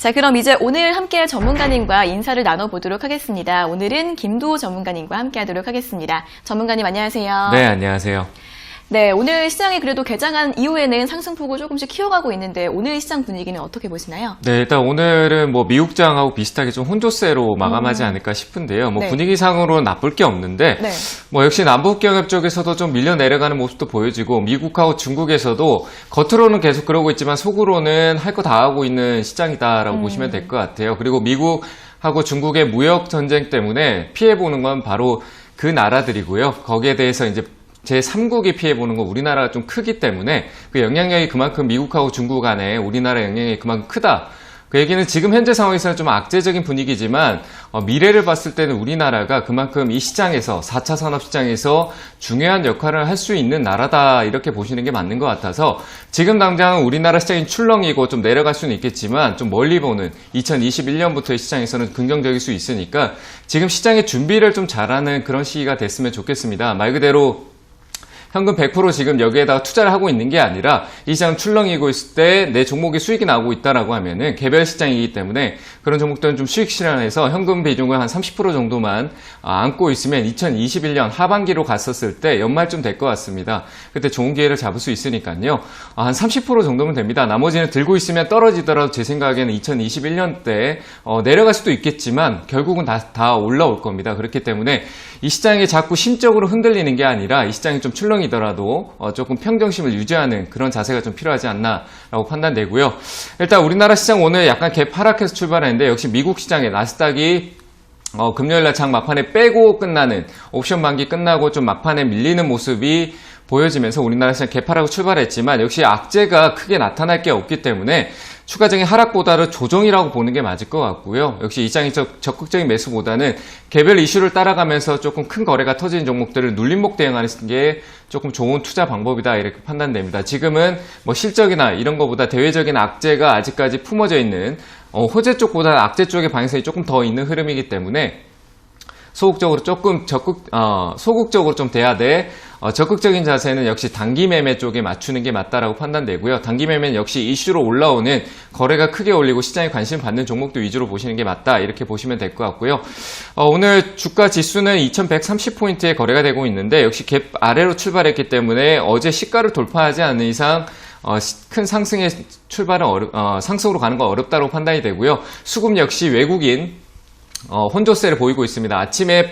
자, 그럼 이제 오늘 함께할 전문가님과 인사를 나눠보도록 하겠습니다. 오늘은 김도우 전문가님과 함께하도록 하겠습니다. 전문가님 안녕하세요. 네, 안녕하세요. 네, 오늘 시장이 그래도 개장한 이후에는 상승폭을 조금씩 키워가고 있는데 오늘 시장 분위기는 어떻게 보시나요? 네, 일단 오늘은 미국장하고 비슷하게 좀 혼조세로 마감하지 않을까 싶은데요. 네. 분위기상으로는 나쁠 게 없는데, 네. 역시 남북경협 쪽에서도 좀 밀려 내려가는 모습도 보여지고, 미국하고 중국에서도 겉으로는 계속 그러고 있지만 속으로는 할 거 다 하고 있는 시장이다라고 보시면 될 것 같아요. 그리고 미국하고 중국의 무역 전쟁 때문에 피해보는 건 바로 그 나라들이고요. 거기에 대해서 이제 제3국이 피해보는 건 우리나라가 좀 크기 때문에 그 영향력이 그만큼 미국하고 중국 간에 우리나라 영향력이 그만큼 크다. 그 얘기는 지금 현재 상황에서는 좀 악재적인 분위기지만 미래를 봤을 때는 우리나라가 그만큼 이 시장에서 4차 산업시장에서 중요한 역할을 할 수 있는 나라다 이렇게 보시는 게 맞는 것 같아서 지금 당장 우리나라 시장이 출렁이고 좀 내려갈 수는 있겠지만 좀 멀리 보는 2021년부터의 시장에서는 긍정적일 수 있으니까 지금 시장의 준비를 좀 잘하는 그런 시기가 됐으면 좋겠습니다. 말 그대로 현금 100% 지금 여기에다가 투자를 하고 있는 게 아니라 이 시장 출렁이고 있을 때 내 종목이 수익이 나오고 있다라고 하면은 개별 시장이기 때문에 그런 종목들은 좀 수익 실현해서 현금 비중을 한 30% 정도만 안고 있으면 2021년 하반기로 갔었을 때 연말쯤 될 것 같습니다. 그때 좋은 기회를 잡을 수 있으니까요. 한 30% 정도면 됩니다. 나머지는 들고 있으면 떨어지더라도 제 생각에는 2021년 때 내려갈 수도 있겠지만 결국은 다 올라올 겁니다. 그렇기 때문에 이 시장이 자꾸 심적으로 흔들리는 게 아니라 이 시장이 좀 출렁이더라도 조금 평정심을 유지하는 그런 자세가 좀 필요하지 않나라고 판단되고요. 일단 우리나라 시장 오늘 약간 갭 하락해서 출발했는데 역시 미국 시장의 나스닥이 금요일날 장 막판에 빼고 끝나는 옵션 만기 끝나고 좀 막판에 밀리는 모습이 보여지면서 우리나라 시장 개파라고 출발했지만 역시 악재가 크게 나타날 게 없기 때문에 추가적인 하락보다는 조정이라고 보는 게 맞을 것 같고요. 역시 이 시장이 적극적인 매수보다는 개별 이슈를 따라가면서 조금 큰 거래가 터지는 종목들을 눌림목 대응하는 게 조금 좋은 투자 방법이다 이렇게 판단됩니다. 지금은 실적이나 이런 거보다 대외적인 악재가 아직까지 품어져 있는 호재 쪽보다 악재 쪽의 방향성이 조금 더 있는 흐름이기 때문에 소극적으로 소극적으로 좀 돼야 돼. 적극적인 자세는 역시 단기 매매 쪽에 맞추는 게 맞다라고 판단되고요. 단기 매매는 역시 이슈로 올라오는 거래가 크게 올리고 시장에 관심 받는 종목들 위주로 보시는 게 맞다. 이렇게 보시면 될 것 같고요. 오늘 주가 지수는 2130포인트에 거래가 되고 있는데 역시 갭 아래로 출발했기 때문에 어제 시가를 돌파하지 않는 이상 큰 상승의 출발은 상승으로 가는 건 어렵다고 판단이 되고요. 수급 역시 외국인 혼조세를 보이고 있습니다. 아침에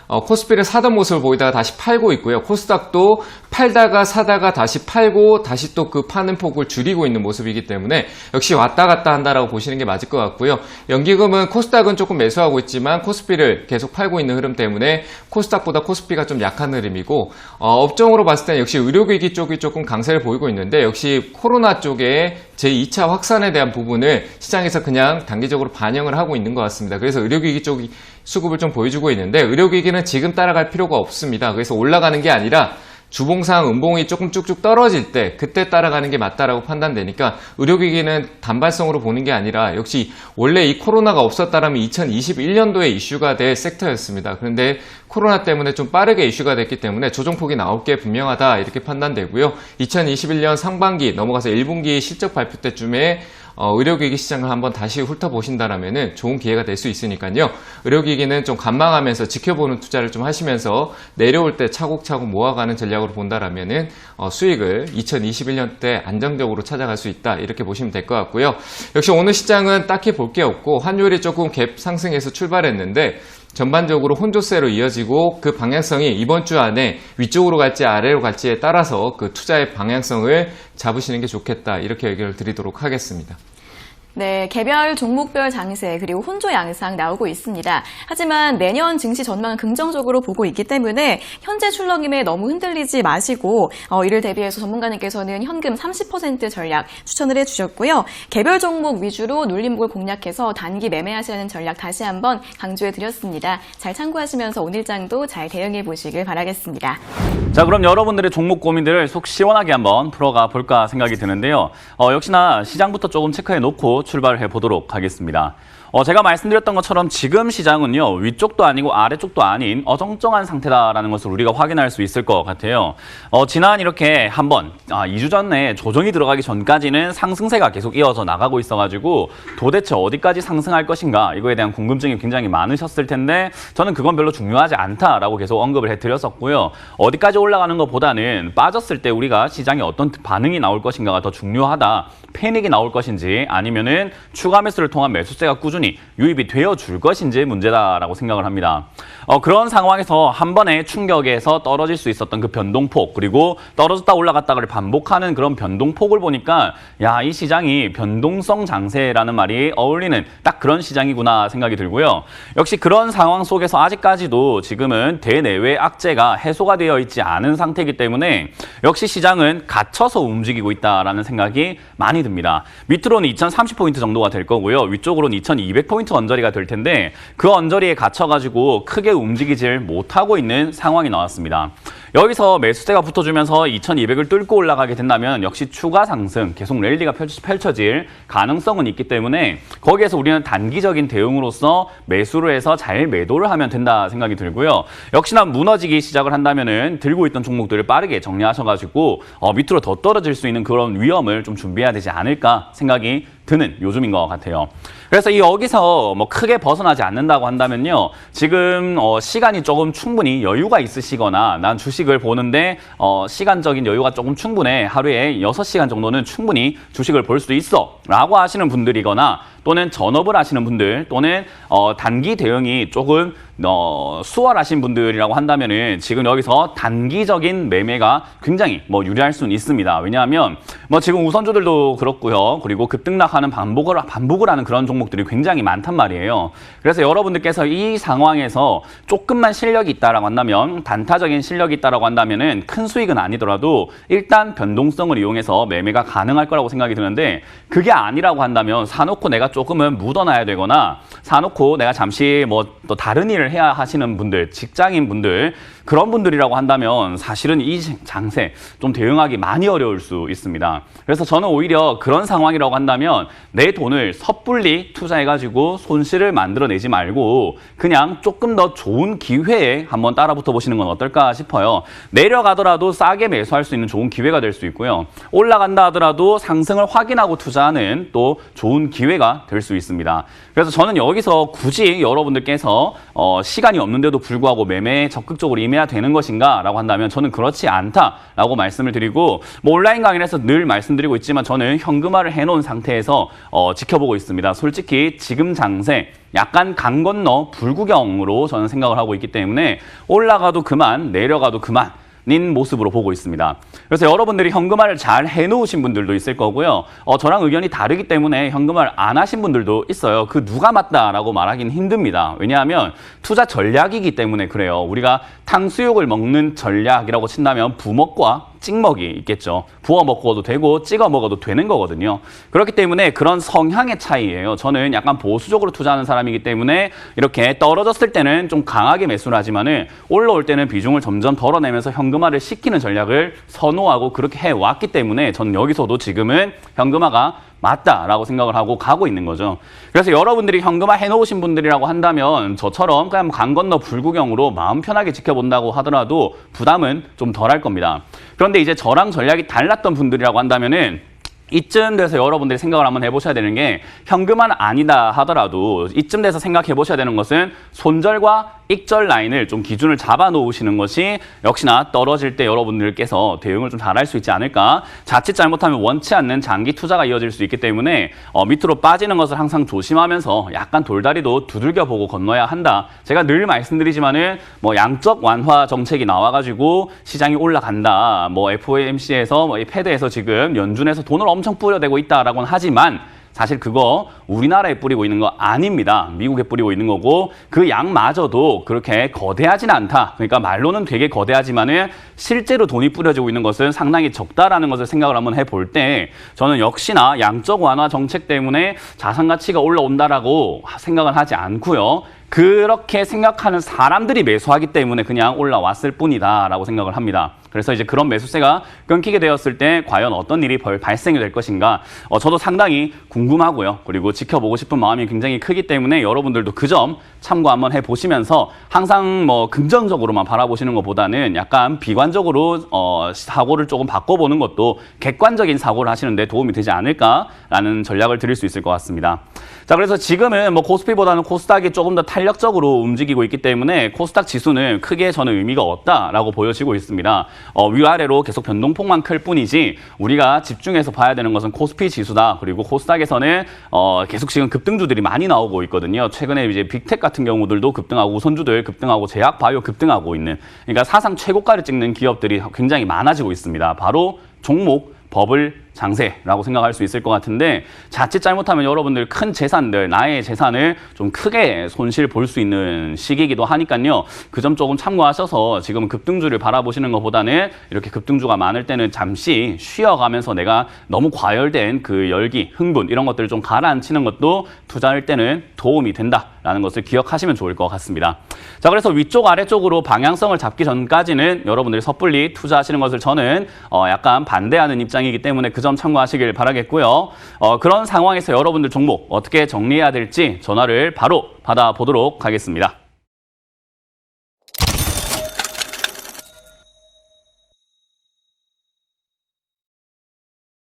코스피를 사던 모습을 보이다가 다시 팔고 있고요. 코스닥도 팔다가 사다가 다시 팔고 다시 또 그 파는 폭을 줄이고 있는 모습이기 때문에 역시 왔다 갔다 한다라고 보시는 게 맞을 것 같고요. 연기금은 코스닥은 조금 매수하고 있지만 코스피를 계속 팔고 있는 흐름 때문에 코스닥보다 코스피가 좀 약한 흐름이고 업종으로 봤을 때는 역시 의료기기 쪽이 조금 강세를 보이고 있는데 역시 코로나 쪽에 제2차 확산에 대한 부분을 시장에서 그냥 단기적으로 반영을 하고 있는 것 같습니다. 그래서 의료기기 쪽이 수급을 좀 보여주고 있는데 의료기기는 지금 따라갈 필요가 없습니다. 그래서 올라가는 게 아니라 주봉상 음봉이 조금 쭉쭉 떨어질 때 그때 따라가는 게 맞다라고 판단되니까 의료기기는 단발성으로 보는 게 아니라 역시 원래 이 코로나가 없었다라면 2021년도에 이슈가 될 섹터였습니다. 그런데 코로나 때문에 좀 빠르게 이슈가 됐기 때문에 조정폭이 나올 게 분명하다 이렇게 판단되고요. 2021년 상반기 넘어가서 1분기 실적 발표 때쯤에 의료기기 시장을 한번 다시 훑어보신다라면 좋은 기회가 될 수 있으니까요. 의료기기는 좀 관망하면서 지켜보는 투자를 좀 하시면서 내려올 때 차곡차곡 모아가는 전략으로 본다라면 수익을 2021년 때 안정적으로 찾아갈 수 있다 이렇게 보시면 될 것 같고요. 역시 오늘 시장은 딱히 볼 게 없고 환율이 조금 갭 상승해서 출발했는데 전반적으로 혼조세로 이어지고 그 방향성이 이번 주 안에 위쪽으로 갈지 아래로 갈지에 따라서 그 투자의 방향성을 잡으시는 게 좋겠다 이렇게 얘기를 드리도록 하겠습니다. 네, 개별 종목별 장세 그리고 혼조 양상 나오고 있습니다. 하지만 내년 증시 전망은 긍정적으로 보고 있기 때문에 현재 출렁임에 너무 흔들리지 마시고 이를 대비해서 전문가님께서는 현금 30% 전략 추천을 해주셨고요. 개별 종목 위주로 눌림목을 공략해서 단기 매매하시는 전략 다시 한번 강조해 드렸습니다. 잘 참고하시면서 오늘장도 잘 대응해 보시길 바라겠습니다. 자, 그럼 여러분들의 종목 고민들을 속 시원하게 한번 풀어가 볼까 생각이 드는데요. 역시나 시장부터 조금 체크해 놓고 출발해 보도록 하겠습니다. 제가 말씀드렸던 것처럼 지금 시장은요, 위쪽도 아니고 아래쪽도 아닌 어정쩡한 상태다라는 것을 우리가 확인할 수 있을 것 같아요. 지난 이렇게 한번 2주 전에 조정이 들어가기 전까지는 상승세가 계속 이어져 나가고 있어가지고 도대체 어디까지 상승할 것인가 이거에 대한 궁금증이 굉장히 많으셨을 텐데 저는 그건 별로 중요하지 않다라고 계속 언급을 해드렸었고요. 어디까지 올라가는 것보다는 빠졌을 때 우리가 시장에 어떤 반응이 나올 것인가가 더 중요하다. 패닉이 나올 것인지 아니면은 추가 매수를 통한 매수세가 꾸준히 유입이 되어줄 것인지 문제다라고 생각을 합니다. 그런 상황에서 한 번의 충격에서 떨어질 수 있었던 그 변동폭 그리고 떨어졌다 올라갔다를 반복하는 그런 변동폭을 보니까 야, 이 시장이 변동성 장세라는 말이 어울리는 딱 그런 시장이구나 생각이 들고요. 역시 그런 상황 속에서 아직까지도 지금은 대내외 악재가 해소가 되어 있지 않은 상태이기 때문에 역시 시장은 갇혀서 움직이고 있다라는 생각이 많이 듭니다. 밑으로는 2030포인트 정도가 될 거고요. 위쪽으로는 2200포인트 언저리가 될 텐데 그 언저리에 갇혀가지고 크게 움직이질 못하고 있는 상황이 나왔습니다. 여기서 매수세가 붙어주면서 2200을 뚫고 올라가게 된다면 역시 추가 상승, 계속 랠리가 펼쳐질 가능성은 있기 때문에 거기에서 우리는 단기적인 대응으로서 매수를 해서 잘 매도를 하면 된다 생각이 들고요. 역시나 무너지기 시작을 한다면은 들고 있던 종목들을 빠르게 정리하셔가지고 밑으로 더 떨어질 수 있는 그런 위험을 좀 준비해야 되지 않을까 생각이 드는 요즘인 것 같아요. 그래서 여기서 뭐 크게 벗어나지 않는다고 한다면요. 지금 시간이 조금 충분히 여유가 있으시거나 난 주식을 보는데 시간적인 여유가 조금 충분해. 하루에 6시간 정도는 충분히 주식을 볼 수 있어 라고 하시는 분들이거나 또는 전업을 하시는 분들 또는 단기 대응이 조금 수월하신 분들이라고 한다면은 지금 여기서 단기적인 매매가 굉장히 유리할 수는 있습니다. 왜냐하면 지금 우선주들도 그렇고요. 그리고 급등락하는 반복을 하는 그런 종목들이 굉장히 많단 말이에요. 그래서 여러분들께서 이 상황에서 조금만 실력이 있다라고 한다면 단타적인 실력이 있다라고 한다면은 큰 수익은 아니더라도 일단 변동성을 이용해서 매매가 가능할 거라고 생각이 드는데 그게 아니라고 한다면 사놓고 내가 조금은 묻어놔야 되거나 사놓고 내가 잠시 또 다른 일을 해야 하시는 분들, 직장인 분들 그런 분들이라고 한다면 사실은 이 장세 좀 대응하기 많이 어려울 수 있습니다. 그래서 저는 오히려 그런 상황이라고 한다면 내 돈을 섣불리 투자해가지고 손실을 만들어내지 말고 그냥 조금 더 좋은 기회에 한번 따라붙어 보시는 건 어떨까 싶어요. 내려가더라도 싸게 매수할 수 있는 좋은 기회가 될 수 있고요. 올라간다 하더라도 상승을 확인하고 투자하는 또 좋은 기회가 될 수 있습니다. 그래서 저는 여기서 굳이 여러분들께서 시간이 없는데도 불구하고 매매에 적극적으로 임해야 되는 것인가 라고 한다면 저는 그렇지 않다라고 말씀을 드리고 온라인 강의에서 늘 말씀드리고 있지만 저는 현금화를 해놓은 상태에서 지켜보고 있습니다. 솔직히 지금 장세 약간 강 건너 불구경으로 저는 생각을 하고 있기 때문에 올라가도 그만 내려가도 그만 닌 모습으로 보고 있습니다. 그래서 여러분들이 현금화를 잘 해놓으신 분들도 있을 거고요. 저랑 의견이 다르기 때문에 현금화를 안 하신 분들도 있어요. 그 누가 맞다라고 말하기는 힘듭니다. 왜냐하면 투자 전략이기 때문에 그래요. 우리가 탕수육을 먹는 전략이라고 친다면 부먹과 찍먹이 있겠죠. 부어 먹어도 되고 찍어 먹어도 되는 거거든요. 그렇기 때문에 그런 성향의 차이예요. 저는 약간 보수적으로 투자하는 사람이기 때문에 이렇게 떨어졌을 때는 좀 강하게 매수를 하지만은 올라올 때는 비중을 점점 덜어내면서 현금화를 시키는 전략을 선호하고 그렇게 해왔기 때문에 저는 여기서도 지금은 현금화가 맞다라고 생각을 하고 가고 있는 거죠. 그래서 여러분들이 현금화 해놓으신 분들이라고 한다면 저처럼 그냥 강 건너 불구경으로 마음 편하게 지켜본다고 하더라도 부담은 좀 덜할 겁니다. 그런데 이제 저랑 전략이 달랐던 분들이라고 한다면은 이쯤 돼서 여러분들이 생각을 한번 해보셔야 되는 게 현금화는 아니다 하더라도 이쯤 돼서 생각해 보셔야 되는 것은 손절과 익절 라인을 좀 기준을 잡아 놓으시는 것이 역시나 떨어질 때 여러분들께서 대응을 좀 잘할 수 있지 않을까. 자칫 잘못하면 원치 않는 장기 투자가 이어질 수 있기 때문에 밑으로 빠지는 것을 항상 조심하면서 약간 돌다리도 두들겨 보고 건너야 한다. 제가 늘 말씀드리지만은 양적 완화 정책이 나와가지고 시장이 올라간다. FOMC에서 이 패드에서 지금 연준에서 돈을 엄청 뿌려대고 있다라고는 하지만 사실 그거 우리나라에 뿌리고 있는 거 아닙니다. 미국에 뿌리고 있는 거고 그 양마저도 그렇게 거대하진 않다. 그러니까 말로는 되게 거대하지만은 실제로 돈이 뿌려지고 있는 것은 상당히 적다라는 것을 생각을 한번 해볼 때 저는 역시나 양적 완화 정책 때문에 자산 가치가 올라온다라고 생각은 하지 않고요. 그렇게 생각하는 사람들이 매수하기 때문에 그냥 올라왔을 뿐이다라고 생각을 합니다. 그래서 이제 그런 매수세가 끊기게 되었을 때 과연 어떤 일이 발생이 될 것인가 저도 상당히 궁금하고요. 그리고 지켜보고 싶은 마음이 굉장히 크기 때문에 여러분들도 그 점 참고 한번 해보시면서 항상 뭐 긍정적으로만 바라보시는 것보다는 약간 비관적으로 사고를 조금 바꿔보는 것도 객관적인 사고를 하시는 데 도움이 되지 않을까라는 전략을 드릴 수 있을 것 같습니다. 자, 그래서 지금은 뭐 코스피보다는 코스닥이 조금 더 탄력적으로 움직이고 있기 때문에 코스닥 지수는 크게 저는 의미가 없다라고 보여지고 있습니다. 위아래로 계속 변동폭만 클 뿐이지 우리가 집중해서 봐야 되는 것은 코스피 지수다. 그리고 코스닥에서는 계속 지금 급등주들이 많이 나오고 있거든요. 최근에 이제 빅텍 같은 경우들도 급등하고 우선주들 급등하고 제약 바이오 급등하고 있는, 그러니까 사상 최고가를 찍는 기업들이 굉장히 많아지고 있습니다. 바로 종목 버블 장세라고 생각할 수 있을 것 같은데 자칫 잘못하면 여러분들 큰 재산들, 나의 재산을 좀 크게 손실 볼 수 있는 시기이기도 하니까요. 그 점 조금 참고하셔서 지금 급등주를 바라보시는 것보다는 이렇게 급등주가 많을 때는 잠시 쉬어가면서 내가 너무 과열된 그 열기, 흥분 이런 것들을 좀 가라앉히는 것도 투자할 때는 도움이 된다라는 것을 기억하시면 좋을 것 같습니다. 자, 그래서 위쪽 아래쪽으로 방향성을 잡기 전까지는 여러분들이 섣불리 투자하시는 것을 저는 약간 반대하는 입장이기 때문에 그 점 참고하시길 바라겠고요. 그런 상황에서 여러분들 종목 어떻게 정리해야 될지 전화를 바로 받아보도록 하겠습니다.